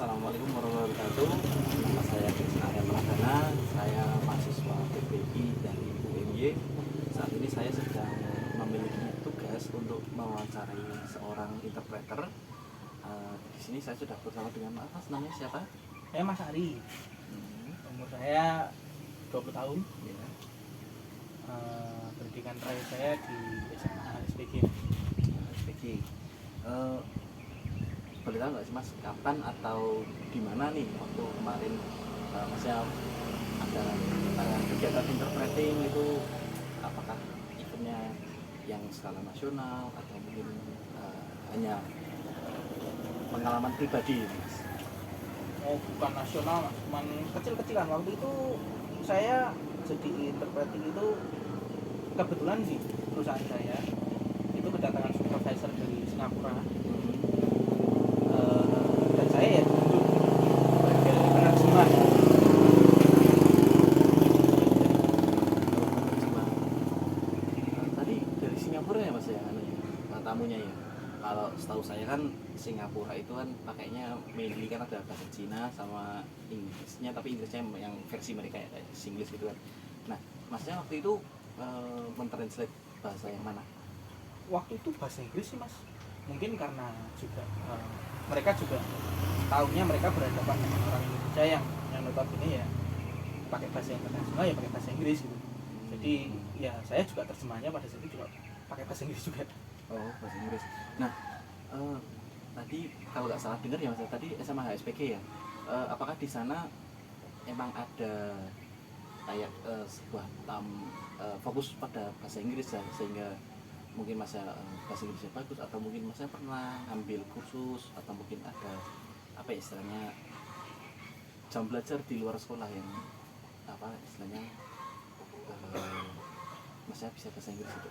Assalamualaikum warahmatullahi wabarakatuh. Nama saya Krisna Arya Pradana. Saya mahasiswa PPI dari UNY. Saat ini saya sedang memiliki tugas untuk mewawancarai seorang interpreter. Di sini saya sudah bersama dengan namanya siapa? Saya Mas Ari. Umur saya 20 tahun. Ya. Pendidikan terakhir saya di SMA SPG. SPG. Boleh tahu nggak sih Mas, kapan atau di mana nih waktu kemarin Masnya ada kegiatan interpreting itu, apakah eventnya yang skala nasional atau mungkin hanya pengalaman pribadi Mas? Oh, bukan nasional, cuman kecil-kecilan. Waktu itu saya jadi interpreting itu kebetulan sih perusahaan saya itu kedatangan supervisor dari Singapura. Dan saya ya duduk sebagai penerjemah. Tadi dari Singapura ya Mas ya, tamunya ya. Kalau setahu saya kan Singapura itu kan pakainya mainly kan ada bahasa Cina sama Inggrisnya, tapi Inggrisnya yang versi mereka ya, kayak Singlish gitu kan. Nah, Masnya waktu itu mentranslate bahasa yang mana? Waktu itu bahasa Inggris sih Mas. Mungkin karena juga mereka juga tahunya mereka berhadapan dengan orang Indonesia yang notabene ya pakai bahasa internasional, ya pakai bahasa Inggris gitu. Jadi ya saya juga terjemahnya pada saat itu juga pakai bahasa Inggris juga. Oh, bahasa Inggris. Nah, tadi kalau nggak salah dengar ya Mas, tadi SMA HSPG ya. Apakah di sana emang ada kayak sebuah fokus pada bahasa Inggris ya, sehingga mungkin Mas bahasa Inggrisnya bagus, atau mungkin Mas pernah ambil kursus, atau mungkin ada apa ya istilahnya jam belajar di luar sekolah yang apa istilahnya Mas bisa bahasa Inggris itu?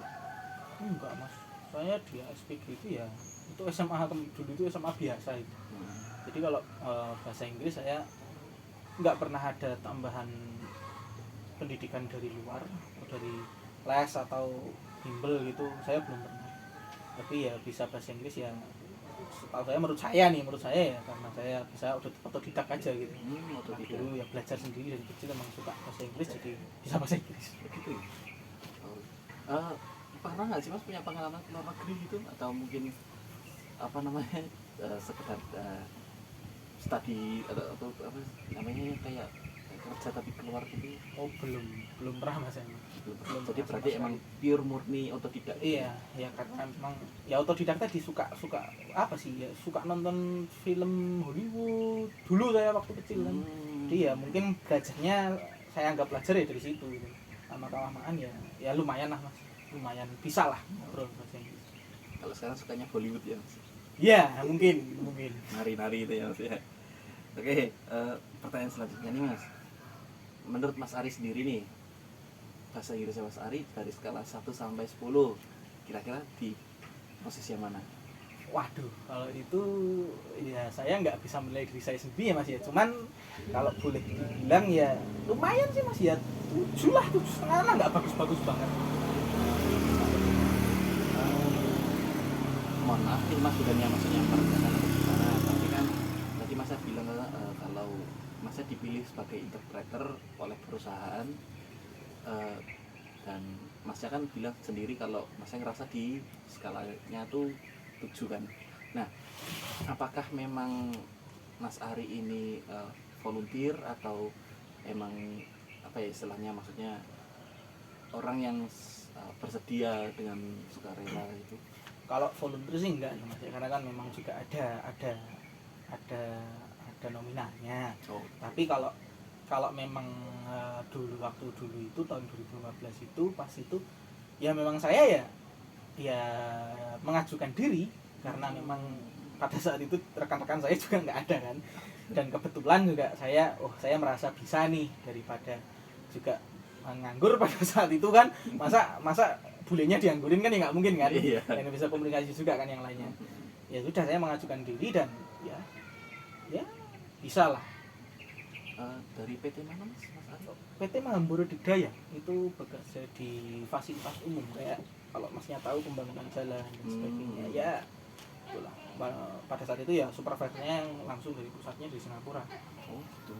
Enggak Mas, saya di SPG itu ya itu SMA dulu itu SMA biasa itu. Jadi kalau bahasa Inggris saya nggak pernah ada tambahan pendidikan dari luar atau dari les atau bimbel gitu, saya belum pernah. Tapi ya bisa bahasa Inggris ya setahu saya, menurut saya ya karena saya bisa otodidak aja gitu. Otodidak. Dulu ya belajar sendiri dari kecil, emang suka bahasa Inggris jadi bisa bahasa Inggris Begitu ya? Pernah nggak sih Mas punya pengalaman ke luar negeri gitu, atau mungkin apa namanya sekedar study atau apa namanya kayak kerja tapi keluar gitu? Oh, belum pernah Mas. Belum Jadi pernah berarti sama emang sekali. pure murni otodidak? Iya, ya karena memang ya otodidak tadi suka apa sih ya, suka nonton film Hollywood dulu saya waktu kecil kan. Jadi ya mungkin belajarnya saya anggap belajar ya dari situ gitu. Lama kelamaan ya lumayan lah Mas, lumayan bisa lah ngobrol bahasa Inggris. Kalau sekarang sukanya Bollywood ya Mas? Ya mungkin Nari-nari itu ya Mas ya. Oke, pertanyaan selanjutnya nih Mas, menurut Mas Ari sendiri nih, bahasa Inggrisnya Mas Ari dari skala 1 sampai 10 kira-kira di posisi yang mana? Waduh, kalau itu ya saya nggak bisa menilai diri saya sendiri ya Mas ya. Cuman kalau boleh dibilang ya lumayan sih Mas ya, 7 lah, 7,5 lah, nggak bagus-bagus banget. Mohon maaf ini Mas bukannya maksudnya merendahkan atau gimana, tapi kan tadi Mas bilang kalau Mas dipilih sebagai interpreter oleh perusahaan, dan Mas kan bilang sendiri kalau Mas ngerasa di skalanya tuh 7 kan. Nah, apakah memang Mas Ari ini volunteer atau emang apa ya istilahnya, maksudnya orang yang bersedia dengan sukarela itu? Kalau volunteer sih enggak Mas ya, karena kan memang juga ada nominalnya. Oh. Tapi kalau memang waktu dulu itu tahun 2015 itu pas itu ya memang saya ya mengajukan diri karena memang pada saat itu rekan-rekan saya juga nggak ada kan, dan kebetulan juga saya merasa bisa nih, daripada juga menganggur pada saat itu kan, masa bulenya dianggurin kan ya nggak mungkin kan. Iya. Yang bisa komunikasi juga kan yang lainnya. Ya sudah, saya mengajukan diri dan ya bisa lah. Dari PT mana Mas Ari? PT Mahamboro Digdaya itu bekerja di fasilitas umum, kayak kalau Masnya tahu pembangunan jalan dan sebagainya, ya itulah. pada saat itu ya supervisornya yang langsung dari pusatnya di Singapura. Oh gitu.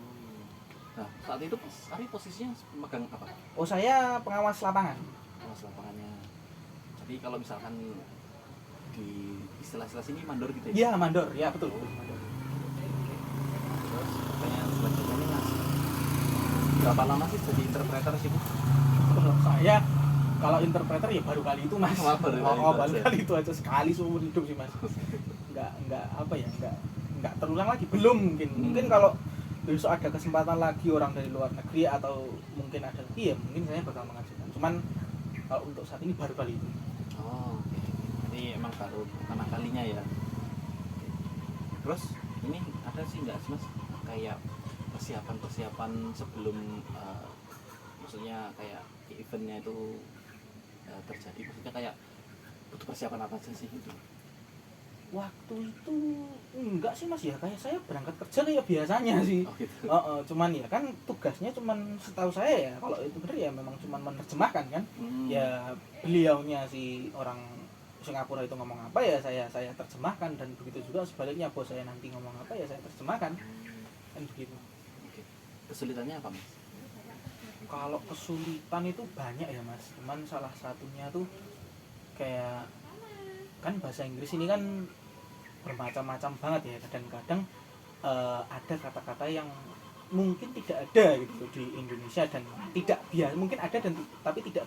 Nah saat itu Mas Ari posisinya megang apa? Oh, saya pengawas lapangan. Awas lapangannya. Jadi kalau misalkan di istilah-istilah sini mandor gitu ya? Iya, mandor, ya betul. Mandor. Terus pertanyaan selanjutnya nih Mas, berapa lama sih jadi interpreter sih Bu? Kalau saya kalau interpreter ya baru kali itu Mas. Baru kali itu Baru aja. kali itu aja, sekali seumur hidup sih Mas. Nggak apa ya, nggak terulang lagi, belum mungkin kalau besok ada kesempatan lagi orang dari luar negeri atau mungkin ada lagi ya mungkin saya bakal mengajukan, cuman kalau untuk saat ini baru kali itu. Oh, oke. Jadi emang baru pertama kalinya ya. Terus ini ada sih nggak sih Mas kayak persiapan sebelum maksudnya kayak eventnya itu terjadi, maksudnya kayak butuh persiapan apa aja sih itu? Waktu itu enggak sih Mas ya, kayak saya berangkat kerja kayak biasanya sih. Oh gitu. Cuman ya kan tugasnya cuman setahu saya ya kalau itu bener ya memang cuman menerjemahkan kan. Ya beliaunya si orang Singapura itu ngomong apa ya saya terjemahkan, dan begitu juga sebaliknya bos saya nanti ngomong apa ya saya terjemahkan. Kan begitu. Oke. Kesulitannya apa Mas? Kalau kesulitan itu banyak ya Mas, cuman salah satunya tuh kayak kan bahasa Inggris ini kan bermacam-macam banget ya, kadang-kadang ada kata-kata yang mungkin tidak ada gitu di Indonesia dan tidak biasa, mungkin ada dan tapi tidak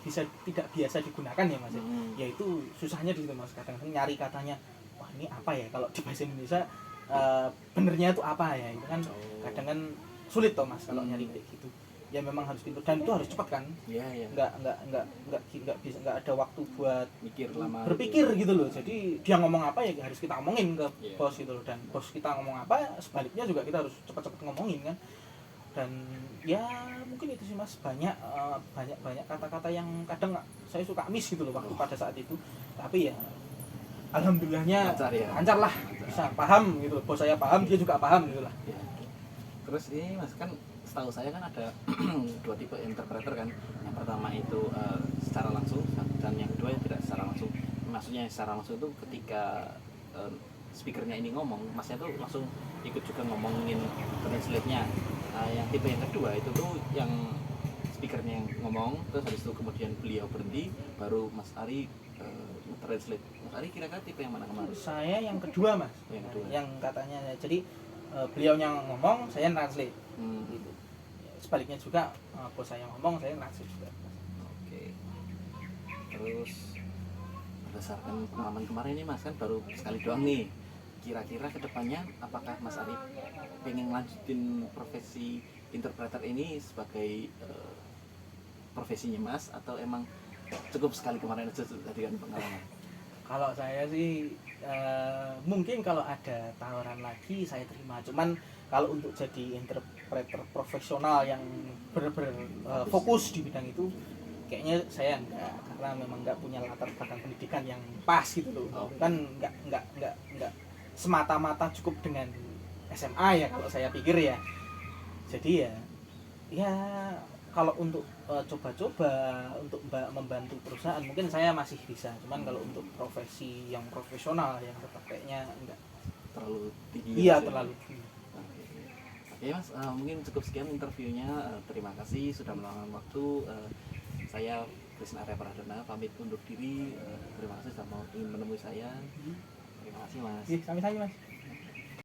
biasa digunakan ya Mas. Yaitu susahnya di situ Mas, kadang-kadang nyari katanya, wah ini apa ya kalau di bahasa Indonesia benernya itu apa ya, itu kan kadang kan sulit toh Mas kalau nyari kayak gitu. Ya memang harus pintar dan itu harus cepat kan. Iya, iya. Nggak bisa, nggak ada waktu buat Mikir lama. berpikir gitu loh. Jadi dia ngomong apa ya harus kita omongin ke Iya. bos gitu loh, dan bos kita ngomong apa sebaliknya juga kita harus cepat-cepat ngomongin kan. Dan ya mungkin itu sih Mas, banyak kata-kata yang kadang saya suka miss gitu loh waktu pada saat itu. Tapi ya alhamdulillahnya Lancar ya? lancar lah, bisa paham gitu. Bos saya paham, dia juga paham gitu lah. Ya. Terus ini Mas, kan setahu saya kan ada dua tipe interpreter kan. Yang pertama itu secara langsung, dan yang kedua tidak secara langsung. Maksudnya secara langsung itu ketika speakernya ini ngomong, Masnya tuh langsung ikut juga ngomongin translate-nya. Yang tipe yang kedua itu tuh yang speakernya yang ngomong, terus habis itu kemudian beliau berhenti, baru Mas Ari translate. Mas Ari kira-kira tipe yang mana kemarin? Saya yang kedua Mas, Yang kedua. yang katanya jadi beliaunya ngomong, saya translate. Gitu. Sebaliknya juga bos saya ngomong, saya translate juga. Oke. Terus berdasarkan pengalaman kemarin ini Mas, kan baru sekali doang nih. Kira-kira kedepannya apakah Mas Ari pengen lanjutin profesi interpreter ini sebagai profesinya Mas, atau emang cukup sekali kemarin aja tadi kan pengalaman? Kalau saya sih mungkin kalau ada tawaran lagi saya terima. Cuman kalau untuk jadi interpreter profesional yang benar-benar fokus di bidang itu, kayaknya saya enggak, karena memang enggak punya latar belakang pendidikan yang pas gitu loh. Kan enggak semata-mata cukup dengan SMA ya kalau saya pikir ya. Jadi ya kalau untuk coba-coba untuk membantu perusahaan mungkin saya masih bisa, cuman kalau untuk profesi yang profesional yang tetap kayaknya enggak Terlalu tinggi. iya terlalu tinggi. Oke Mas, mungkin cukup sekian interviewnya. Terima kasih sudah meluangkan waktu. Saya Krisna Arya Pradana pamit undur diri. Terima kasih sudah mau ingin menemui saya. Terima kasih Mas. Sami-sami Mas.